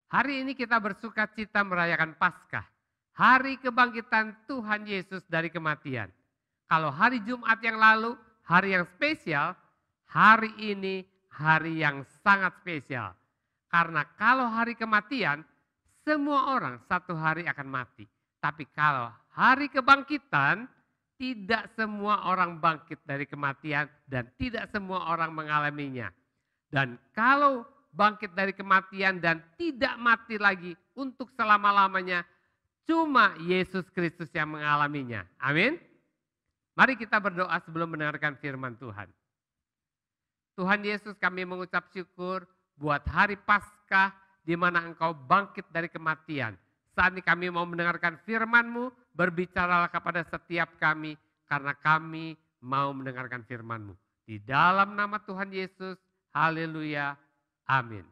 Hari ini kita bersuka cita merayakan Paskah, hari kebangkitan Tuhan Yesus dari kematian. Kalau hari Jumat yang lalu, hari yang spesial, hari ini hari yang sangat spesial. Karena kalau hari kematian, semua orang satu hari akan mati. Tapi kalau hari kebangkitan, tidak semua orang bangkit dari kematian dan tidak semua orang mengalaminya. Dan kalau bangkit dari kematian dan tidak mati lagi untuk selama-lamanya, cuma Yesus Kristus yang mengalaminya. Amin. Mari kita berdoa sebelum mendengarkan firman Tuhan. Tuhan Yesus, kami mengucap syukur buat hari Paskah di mana Engkau bangkit dari kematian. Saat ini kami mau mendengarkan firman-Mu, berbicaralah kepada setiap kami karena kami mau mendengarkan firman-Mu. Di dalam nama Tuhan Yesus, haleluya, amin.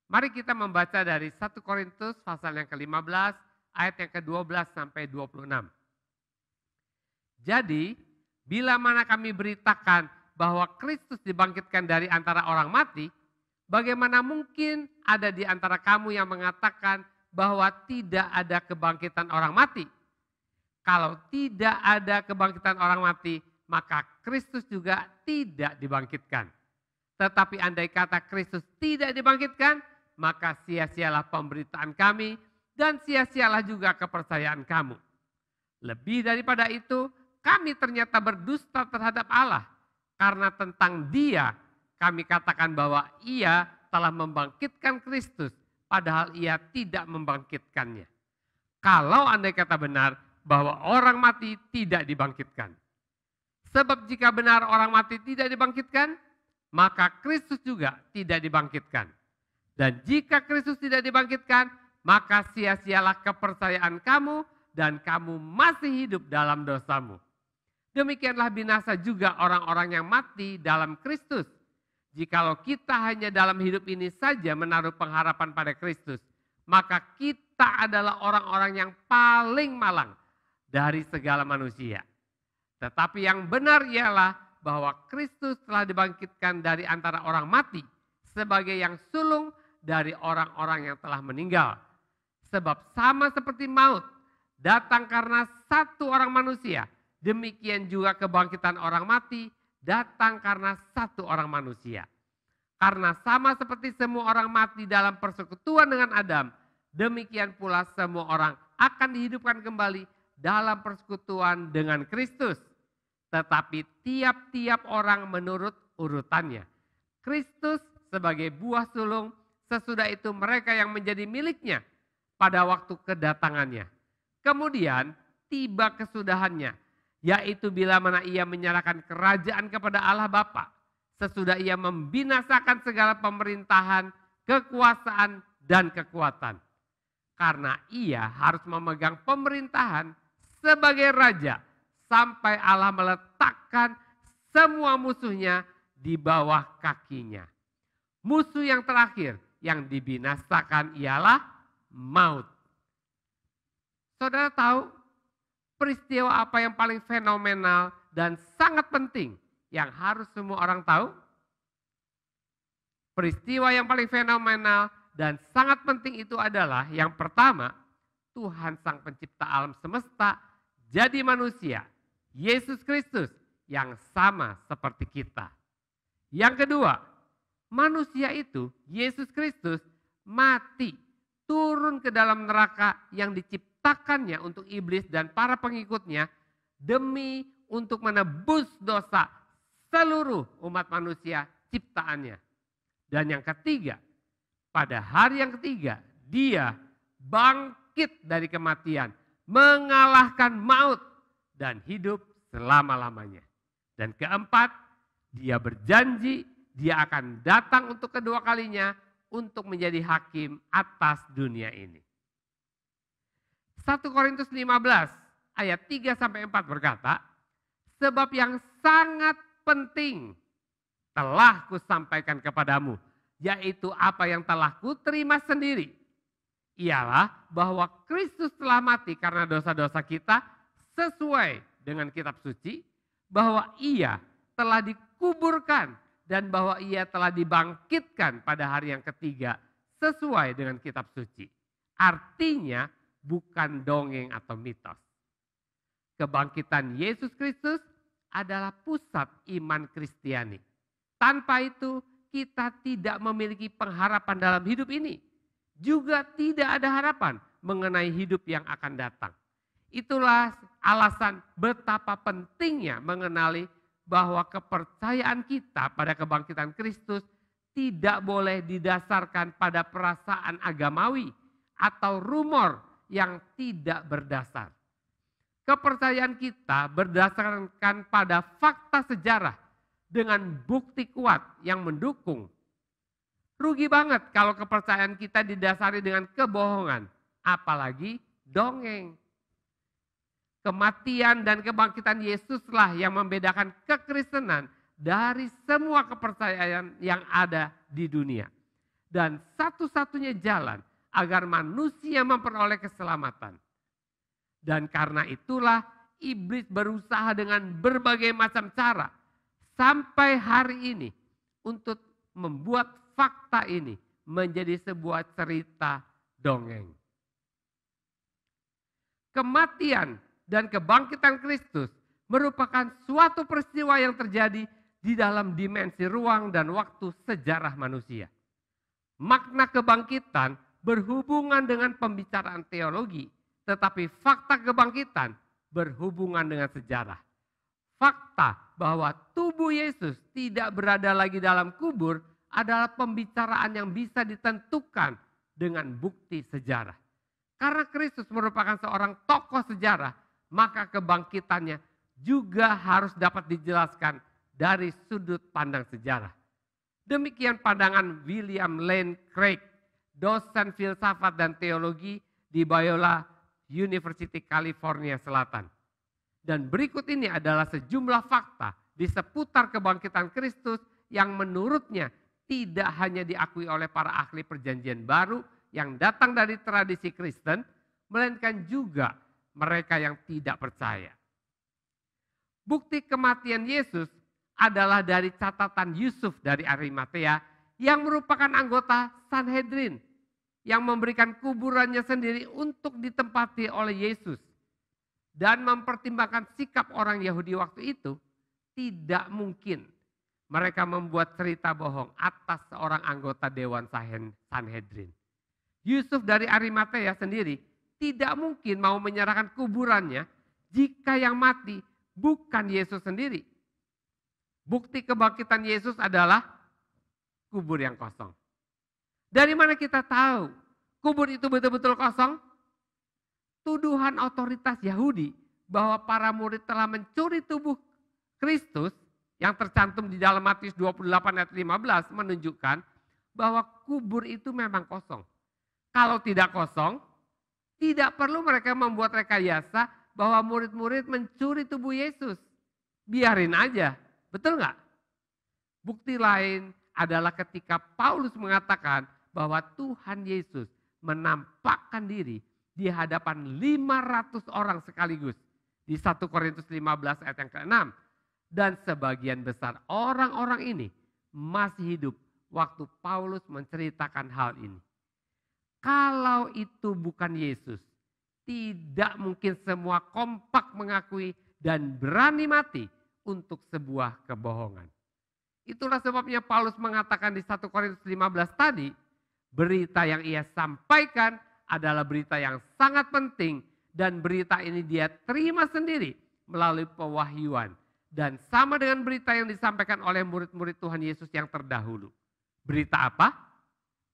Mari kita membaca dari 1 Korintus pasal yang ke-15 ayat yang ke-12 sampai 26. Jadi, bila mana kami beritakan bahwa Kristus dibangkitkan dari antara orang mati, bagaimana mungkin ada di antara kamu yang mengatakan bahwa tidak ada kebangkitan orang mati? Kalau tidak ada kebangkitan orang mati, maka Kristus juga tidak dibangkitkan. Tetapi andai kata Kristus tidak dibangkitkan, maka sia-sialah pemberitaan kami dan sia-sialah juga kepercayaan kamu. Lebih daripada itu, kami ternyata berdusta terhadap Allah. Karena tentang Dia kami katakan bahwa Ia telah membangkitkan Kristus, padahal Ia tidak membangkitkannya. Kalau andai kata benar bahwa orang mati tidak dibangkitkan. Sebab jika benar orang mati tidak dibangkitkan, maka Kristus juga tidak dibangkitkan. Dan jika Kristus tidak dibangkitkan, maka sia-sialah kepercayaan kamu dan kamu masih hidup dalam dosamu. Demikianlah binasa juga orang-orang yang mati dalam Kristus. Jikalau kita hanya dalam hidup ini saja menaruh pengharapan pada Kristus, maka kita adalah orang-orang yang paling malang dari segala manusia. Tetapi yang benar ialah bahwa Kristus telah dibangkitkan dari antara orang mati sebagai yang sulung dari orang-orang yang telah meninggal. Sebab sama seperti maut datang karena satu orang manusia, demikian juga kebangkitan orang mati datang karena satu orang manusia. Karena sama seperti semua orang mati dalam persekutuan dengan Adam, demikian pula semua orang akan dihidupkan kembali dalam persekutuan dengan Kristus. Tetapi tiap-tiap orang menurut urutannya. Kristus sebagai buah sulung, sesudah itu mereka yang menjadi miliknya pada waktu kedatangannya. Kemudian tiba kesudahannya, yaitu bila mana ia menyerahkan kerajaan kepada Allah Bapa, sesudah ia membinasakan segala pemerintahan, kekuasaan, dan kekuatan. Karena ia harus memegang pemerintahan sebagai raja, sampai Allah meletakkan semua musuhnya di bawah kakinya. Musuh yang terakhir yang dibinasakan ialah maut. Saudara tahu peristiwa apa yang paling fenomenal dan sangat penting yang harus semua orang tahu? Peristiwa yang paling fenomenal dan sangat penting itu adalah yang pertama, Tuhan Sang Pencipta alam semesta jadi manusia, Yesus Kristus yang sama seperti kita. Yang kedua, manusia itu, Yesus Kristus mati, turun ke dalam neraka yang diciptakannya untuk iblis dan para pengikutnya demi untuk menebus dosa seluruh umat manusia ciptaannya. Dan yang ketiga, pada hari yang ketiga dia bangkit dari kematian, mengalahkan maut dan hidup selama-lamanya. Dan keempat, dia berjanji dia akan datang untuk kedua kalinya untuk menjadi hakim atas dunia ini. 1 Korintus 15 ayat 3 sampai 4 berkata, sebab yang sangat penting telah kusampaikan kepadamu, yaitu apa yang telah kuterima sendiri. Ialah bahwa Kristus telah mati karena dosa-dosa kita sesuai dengan kitab suci, bahwa ia telah dikuburkan dan bahwa ia telah dibangkitkan pada hari yang ketiga sesuai dengan kitab suci. Artinya bukan dongeng atau mitos. Kebangkitan Yesus Kristus adalah pusat iman Kristiani. Tanpa itu kita tidak memiliki pengharapan dalam hidup ini. Juga tidak ada harapan mengenai hidup yang akan datang. Itulah alasan betapa pentingnya mengenali bahwa kepercayaan kita pada kebangkitan Kristus tidak boleh didasarkan pada perasaan agamawi atau rumor yang tidak berdasar. Kepercayaan kita berdasarkan pada fakta sejarah dengan bukti kuat yang mendukung. Rugi banget kalau kepercayaan kita didasari dengan kebohongan, apalagi dongeng. Kematian dan kebangkitan Yesuslah yang membedakan kekristenan dari semua kepercayaan yang ada di dunia. Dan satu-satunya jalan agar manusia memperoleh keselamatan. Dan karena itulah iblis berusaha dengan berbagai macam cara sampai hari ini untuk membuat fakta ini menjadi sebuah cerita dongeng. Kematian dan kebangkitan Kristus merupakan suatu peristiwa yang terjadi di dalam dimensi ruang dan waktu sejarah manusia. Makna kebangkitan berhubungan dengan pembicaraan teologi, tetapi fakta kebangkitan berhubungan dengan sejarah. Fakta bahwa tubuh Yesus tidak berada lagi dalam kubur adalah pembicaraan yang bisa ditentukan dengan bukti sejarah. Karena Kristus merupakan seorang tokoh sejarah, maka kebangkitannya juga harus dapat dijelaskan dari sudut pandang sejarah. Demikian pandangan William Lane Craig, dosen filsafat dan teologi di Biola University California Selatan. Dan berikut ini adalah sejumlah fakta di seputar kebangkitan Kristus yang menurutnya tidak hanya diakui oleh para ahli perjanjian baru yang datang dari tradisi Kristen, melainkan juga mereka yang tidak percaya. Bukti kematian Yesus adalah dari catatan Yusuf dari Arimatea yang merupakan anggota Sanhedrin yang memberikan kuburannya sendiri untuk ditempati oleh Yesus. Dan mempertimbangkan sikap orang Yahudi waktu itu, tidak mungkin mereka membuat cerita bohong atas seorang anggota Dewan Sanhedrin. Yusuf dari Arimatea sendiri tidak mungkin mau menyerahkan kuburannya jika yang mati bukan Yesus sendiri. Bukti kebangkitan Yesus adalah kubur yang kosong. Dari mana kita tahu kubur itu betul-betul kosong? Tuduhan otoritas Yahudi bahwa para murid telah mencuri tubuh Kristus yang tercantum di dalam Matius 28 ayat 15 menunjukkan bahwa kubur itu memang kosong. Kalau tidak kosong, tidak perlu mereka membuat rekayasa bahwa murid-murid mencuri tubuh Yesus. Biarin aja, betul nggak? Bukti lain adalah ketika Paulus mengatakan bahwa Tuhan Yesus menampakkan diri di hadapan 500 orang sekaligus. Di 1 Korintus 15 ayat yang ke-6. Dan sebagian besar orang-orang ini masih hidup waktu Paulus menceritakan hal ini. Kalau itu bukan Yesus, tidak mungkin semua kompak mengakui dan berani mati untuk sebuah kebohongan. Itulah sebabnya Paulus mengatakan di 1 Korintus 15 tadi, berita yang ia sampaikan adalah berita yang sangat penting dan berita ini dia terima sendiri melalui pewahyuan. Dan sama dengan berita yang disampaikan oleh murid-murid Tuhan Yesus yang terdahulu. Berita apa?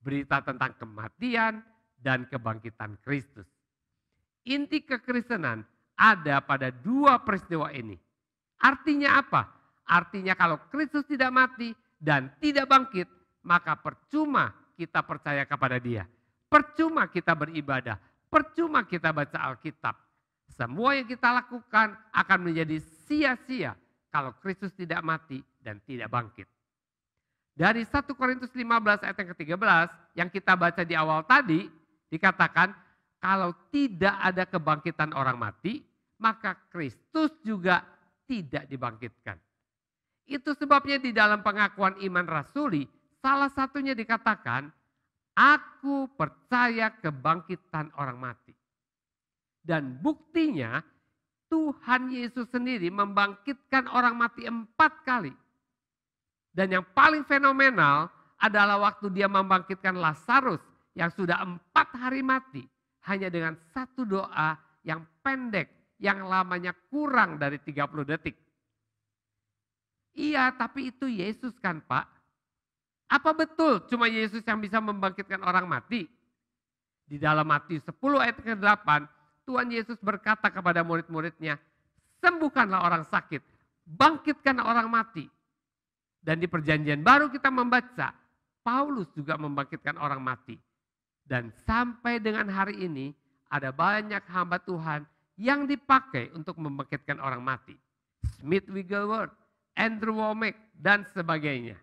Berita tentang kematian dan kebangkitan Kristus. Inti kekristenan ada pada dua peristiwa ini. Artinya apa? Artinya kalau Kristus tidak mati dan tidak bangkit, maka percuma kita percaya kepada Dia. Percuma kita beribadah, percuma kita baca Alkitab. Semua yang kita lakukan akan menjadi sia-sia kalau Kristus tidak mati dan tidak bangkit. Dari 1 Korintus 15 ayat yang ke-13 yang kita baca di awal tadi, dikatakan kalau tidak ada kebangkitan orang mati, maka Kristus juga tidak dibangkitkan. Itu sebabnya di dalam pengakuan iman rasuli, salah satunya dikatakan, Aku percaya kebangkitan orang mati. Dan buktinya Tuhan Yesus sendiri membangkitkan orang mati 4 kali. Dan yang paling fenomenal adalah waktu dia membangkitkan Lazarus yang sudah 4 hari mati. Hanya dengan satu doa yang pendek, yang lamanya kurang dari 30 detik. Iya, tapi itu Yesus kan Pak? Apa betul cuma Yesus yang bisa membangkitkan orang mati? Di dalam Matius 10 ayat ke-8, Tuhan Yesus berkata kepada murid-muridnya, sembuhkanlah orang sakit, bangkitkan orang mati. Dan di perjanjian baru kita membaca, Paulus juga membangkitkan orang mati. Dan sampai dengan hari ini, ada banyak hamba Tuhan yang dipakai untuk membangkitkan orang mati. Smith Wigglesworth, Andrew Wommack, dan sebagainya.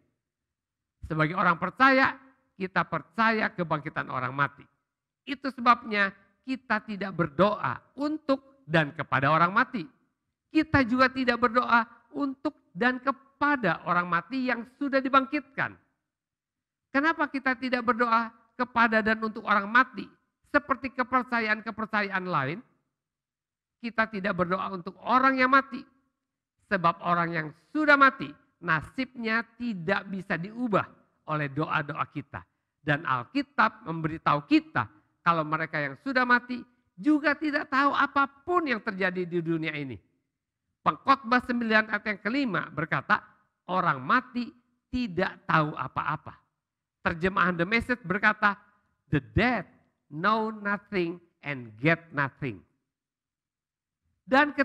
Sebagai orang percaya, kita percaya kebangkitan orang mati. Itu sebabnya kita tidak berdoa untuk dan kepada orang mati. Kita juga tidak berdoa untuk dan kepada orang mati yang sudah dibangkitkan. Kenapa kita tidak berdoa kepada dan untuk orang mati? Seperti kepercayaan-kepercayaan lain, kita tidak berdoa untuk orang yang mati. Sebab orang yang sudah mati, nasibnya tidak bisa diubah oleh doa-doa kita. Dan Alkitab memberitahu kita, kalau mereka yang sudah mati juga tidak tahu apapun yang terjadi di dunia ini. Pengkhotbah 9 ayat yang kelima berkata, orang mati tidak tahu apa-apa. Terjemahan The Message berkata, the dead know nothing and get nothing. Dan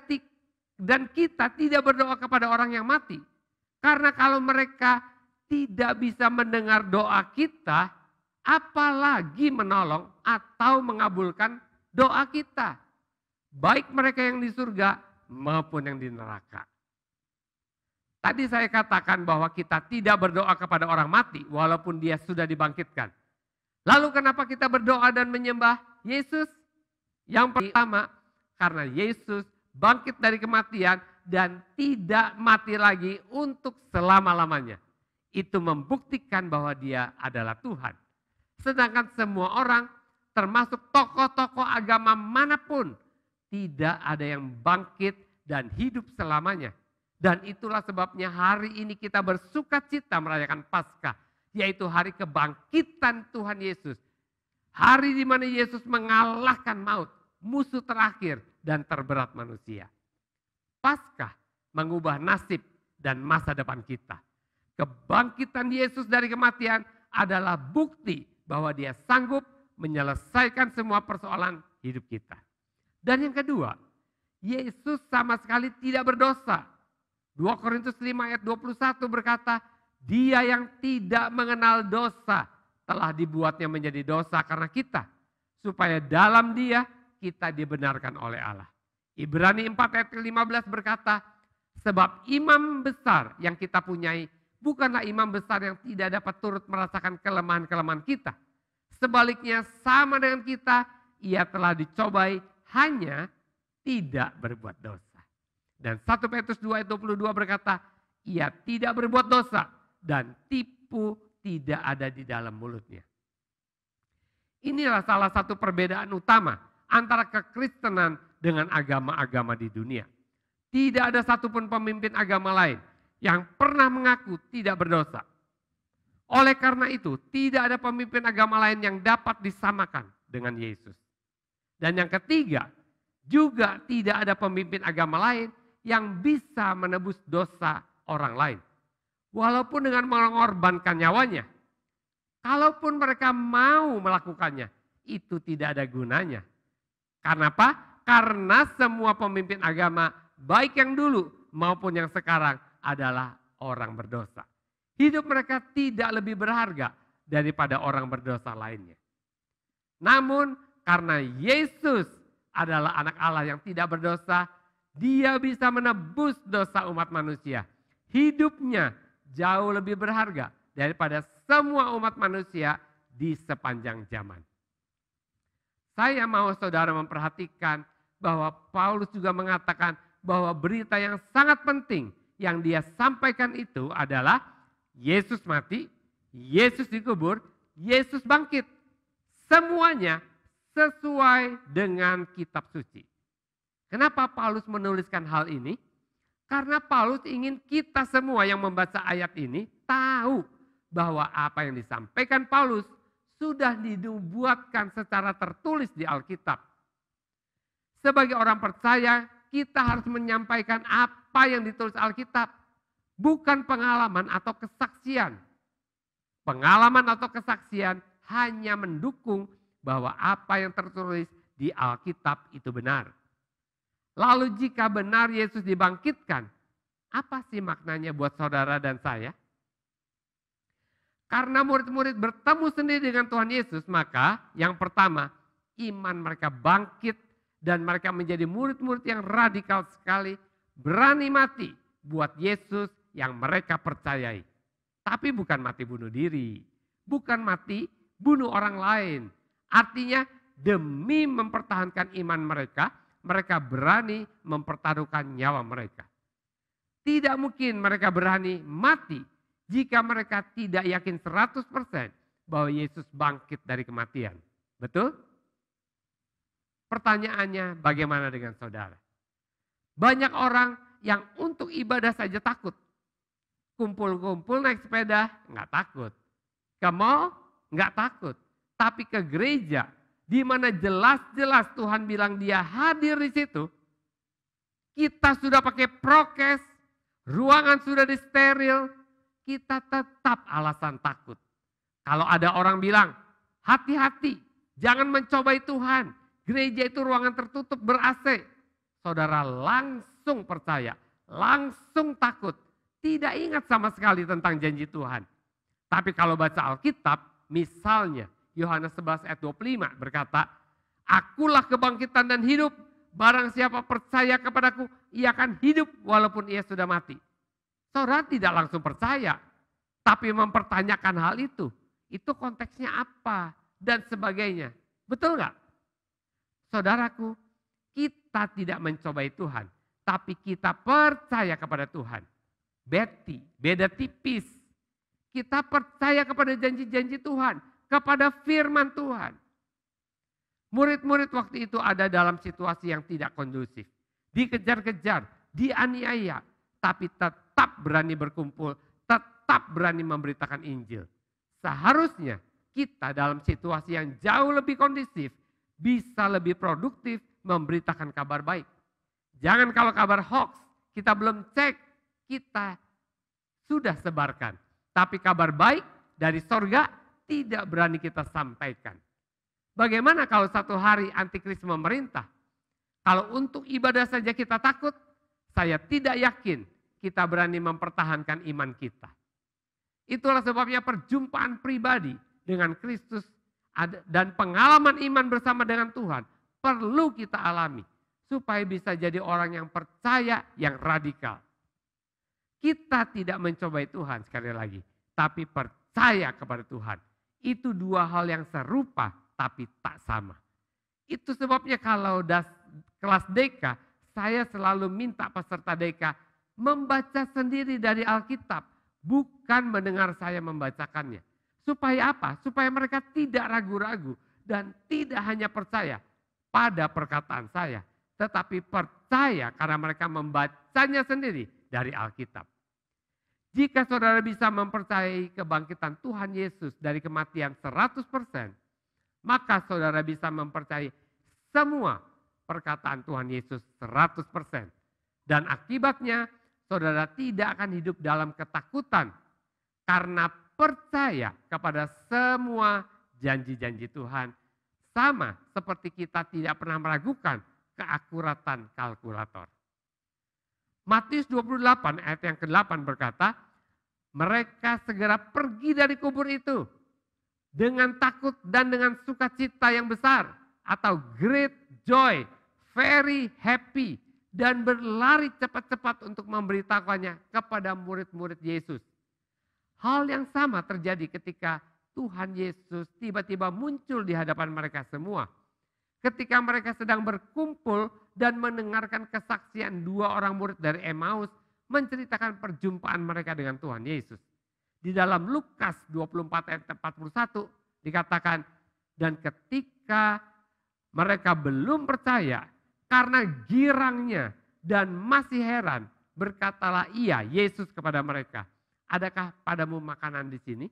kita tidak berdoa kepada orang yang mati. Karena kalau mereka tidak bisa mendengar doa kita, apalagi menolong atau mengabulkan doa kita. Baik mereka yang di surga maupun yang di neraka. Tadi saya katakan bahwa kita tidak berdoa kepada orang mati walaupun dia sudah dibangkitkan. Lalu kenapa kita berdoa dan menyembah Yesus? Yang pertama, karena Yesus bangkit dari kematian dan tidak mati lagi untuk selama-lamanya. Itu membuktikan bahwa dia adalah Tuhan. Sedangkan semua orang, termasuk tokoh-tokoh agama manapun, tidak ada yang bangkit dan hidup selamanya. Dan itulah sebabnya hari ini kita bersuka cita merayakan Paskah, yaitu hari kebangkitan Tuhan Yesus. Hari di mana Yesus mengalahkan maut, musuh terakhir dan terberat manusia. Paskah mengubah nasib dan masa depan kita. Kebangkitan Yesus dari kematian adalah bukti bahwa dia sanggup menyelesaikan semua persoalan hidup kita. Dan yang kedua, Yesus sama sekali tidak berdosa. 2 Korintus 5 ayat 21 berkata, dia yang tidak mengenal dosa telah dibuatnya menjadi dosa karena kita. Supaya dalam dia kita dibenarkan oleh Allah. Ibrani 4 ayat 15 berkata, sebab imam besar yang kita punyai bukanlah imam besar yang tidak dapat turut merasakan kelemahan-kelemahan kita. Sebaliknya sama dengan kita, ia telah dicobai hanya tidak berbuat dosa. Dan 1 Petrus 2 ayat 22 berkata, ia tidak berbuat dosa dan tipu tidak ada di dalam mulutnya. Inilah salah satu perbedaan utama antara kekristenan dengan agama-agama di dunia. Tidak ada satupun pemimpin agama lain yang pernah mengaku tidak berdosa. Oleh karena itu, tidak ada pemimpin agama lain yang dapat disamakan dengan Yesus. Dan yang ketiga, juga tidak ada pemimpin agama lain yang bisa menebus dosa orang lain. Walaupun dengan mengorbankan nyawanya. Kalaupun mereka mau melakukannya, itu tidak ada gunanya. Karena apa? Karena semua pemimpin agama, baik yang dulu maupun yang sekarang, adalah orang berdosa. Hidup mereka tidak lebih berharga daripada orang berdosa lainnya. Namun karena Yesus adalah anak Allah yang tidak berdosa, dia bisa menebus dosa umat manusia. Hidupnya jauh lebih berharga daripada semua umat manusia di sepanjang zaman. Saya mau saudara memperhatikan bahwa Paulus juga mengatakan bahwa berita yang sangat penting yang dia sampaikan itu adalah Yesus mati, Yesus dikubur, Yesus bangkit. semuanya sesuai dengan kitab suci. Kenapa Paulus menuliskan hal ini? Karena Paulus ingin kita semua yang membaca ayat ini tahu bahwa apa yang disampaikan Paulus sudah dibuatkan secara tertulis di Alkitab. Sebagai orang percaya, kita harus menyampaikan apa yang ditulis Alkitab, bukan pengalaman atau kesaksian. Pengalaman atau kesaksian hanya mendukung bahwa apa yang tertulis di Alkitab itu benar. Lalu jika benar Yesus dibangkitkan, apa sih maknanya buat saudara dan saya? Karena murid-murid bertemu sendiri dengan Tuhan Yesus, maka yang pertama, iman mereka bangkit dan mereka menjadi murid-murid yang radikal sekali, berani mati buat Yesus yang mereka percayai. Tapi bukan mati bunuh diri, bukan mati bunuh orang lain. Artinya demi mempertahankan iman mereka, mereka berani mempertaruhkan nyawa mereka. Tidak mungkin mereka berani mati jika mereka tidak yakin 100% bahwa Yesus bangkit dari kematian. Betul? Pertanyaannya, bagaimana dengan saudara? Banyak orang yang untuk ibadah saja takut. Kumpul-kumpul naik sepeda, nggak takut. Ke mall, nggak takut. Tapi ke gereja, di mana jelas-jelas Tuhan bilang dia hadir di situ, kita sudah pakai prokes, ruangan sudah disteril, kita tetap alasan takut. Kalau ada orang bilang, hati-hati, jangan mencobai Tuhan, gereja itu ruangan tertutup ber-AC. Saudara langsung percaya, langsung takut, tidak ingat sama sekali tentang janji Tuhan. Tapi kalau baca Alkitab, misalnya Yohanes 11 ayat 25 berkata, akulah kebangkitan dan hidup, barang siapa percaya kepadaku, ia akan hidup walaupun ia sudah mati. Saudara tidak langsung percaya, tapi mempertanyakan hal itu. Itu konteksnya apa dan sebagainya. Betul nggak? Saudaraku, kita tidak mencobai Tuhan, tapi kita percaya kepada Tuhan. Beda tipis. Kita percaya kepada janji-janji Tuhan, kepada firman Tuhan. Murid-murid waktu itu ada dalam situasi yang tidak kondusif. Dikejar-kejar, dianiaya, tapi tetap berani berkumpul, tetap berani memberitakan Injil. Seharusnya kita dalam situasi yang jauh lebih kondusif, bisa lebih produktif memberitakan kabar baik. Jangan kalau kabar hoax, kita belum cek, kita sudah sebarkan. Tapi kabar baik dari sorga tidak berani kita sampaikan. Bagaimana kalau satu hari antikris memerintah? Kalau untuk ibadah saja kita takut, saya tidak yakin kita berani mempertahankan iman kita. Itulah sebabnya perjumpaan pribadi dengan Kristus dan pengalaman iman bersama dengan Tuhan perlu kita alami supaya bisa jadi orang yang percaya, yang radikal. Kita tidak mencobai Tuhan sekali lagi, tapi percaya kepada Tuhan. Itu dua hal yang serupa tapi tak sama. Itu sebabnya kalau kelas DK, saya selalu minta peserta DK membaca sendiri dari Alkitab, bukan mendengar saya membacakannya. Supaya apa? Supaya mereka tidak ragu-ragu dan tidak hanya percaya pada perkataan saya, tetapi percaya karena mereka membacanya sendiri dari Alkitab. Jika saudara bisa mempercayai kebangkitan Tuhan Yesus dari kematian 100%, maka saudara bisa mempercayai semua perkataan Tuhan Yesus 100%. Dan akibatnya saudara tidak akan hidup dalam ketakutan karena percaya kepada semua janji-janji Tuhan. Sama seperti kita tidak pernah meragukan keakuratan kalkulator. Matius 28 ayat yang ke-8 berkata, mereka segera pergi dari kubur itu dengan takut dan dengan sukacita yang besar atau great joy, very happy, dan berlari cepat-cepat untuk memberitakannya kepada murid-murid Yesus. Hal yang sama terjadi ketika Tuhan Yesus tiba-tiba muncul di hadapan mereka semua. Ketika mereka sedang berkumpul dan mendengarkan kesaksian dua orang murid dari Emmaus menceritakan perjumpaan mereka dengan Tuhan Yesus. Di dalam Lukas 24 ayat 41 dikatakan, Dan ketika mereka belum percaya karena girangnya dan masih heran, berkatalah ia, Yesus kepada mereka, adakah padamu makanan di sini?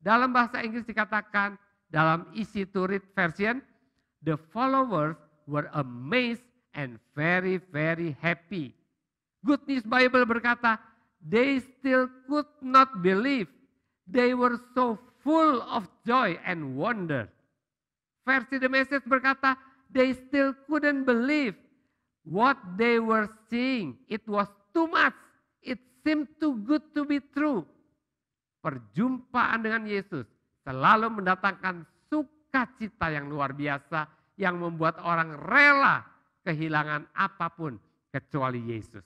Dalam bahasa Inggris dikatakan, dalam Easy to Read version, the followers were amazed and very very happy. Good News Bible berkata, they still could not believe. They were so full of joy and wonder. Versi The Message berkata, they still couldn't believe what they were seeing. It was too much. It seemed too good to be true. Perjumpaan dengan Yesus selalu mendatangkan sukacita yang luar biasa yang membuat orang rela kehilangan apapun kecuali Yesus.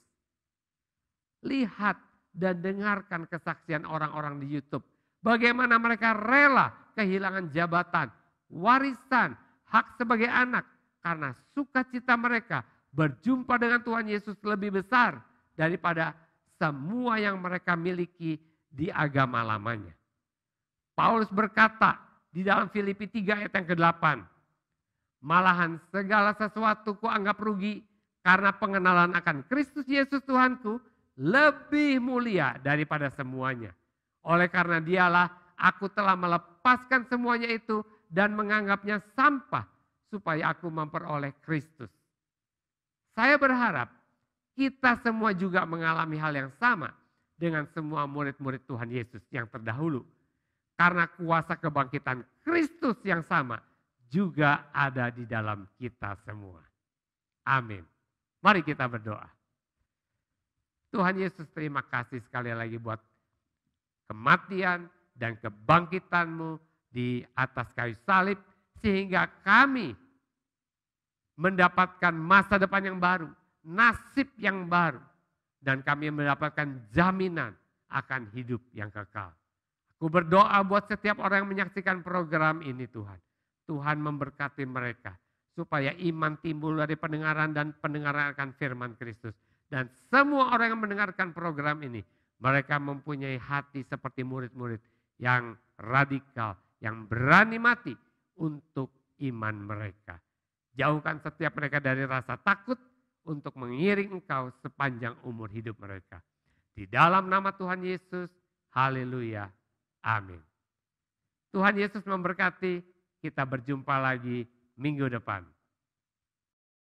Lihat dan dengarkan kesaksian orang-orang di YouTube. Bagaimana mereka rela kehilangan jabatan, warisan, hak sebagai anak. Karena sukacita mereka berjumpa dengan Tuhan Yesus lebih besar daripada semua yang mereka miliki di agama lamanya. Paulus berkata di dalam Filipi 3 ayat yang ke-8. Malahan segala sesuatu kuanggap rugi karena pengenalan akan Kristus Yesus Tuhanku lebih mulia daripada semuanya. Oleh karena dialah aku telah melepaskan semuanya itu dan menganggapnya sampah supaya aku memperoleh Kristus. Saya berharap kita semua juga mengalami hal yang sama dengan semua murid-murid Tuhan Yesus yang terdahulu. Karena kuasa kebangkitan Kristus yang sama juga ada di dalam kita semua. Amin. Mari kita berdoa. Tuhan Yesus, terima kasih sekali lagi buat kematian dan kebangkitan-Mu di atas kayu salib. Sehingga kami mendapatkan masa depan yang baru, nasib yang baru. Dan kami mendapatkan jaminan akan hidup yang kekal. Aku berdoa buat setiap orang yang menyaksikan program ini Tuhan. Tuhan memberkati mereka. Supaya iman timbul dari pendengaran dan pendengaran akan firman Kristus. Dan semua orang yang mendengarkan program ini, mereka mempunyai hati seperti murid-murid yang radikal, yang berani mati untuk iman mereka. Jauhkan setiap mereka dari rasa takut untuk mengiring Engkau sepanjang umur hidup mereka. Di dalam nama Tuhan Yesus, haleluya, amin. Tuhan Yesus memberkati, kita berjumpa lagi minggu depan.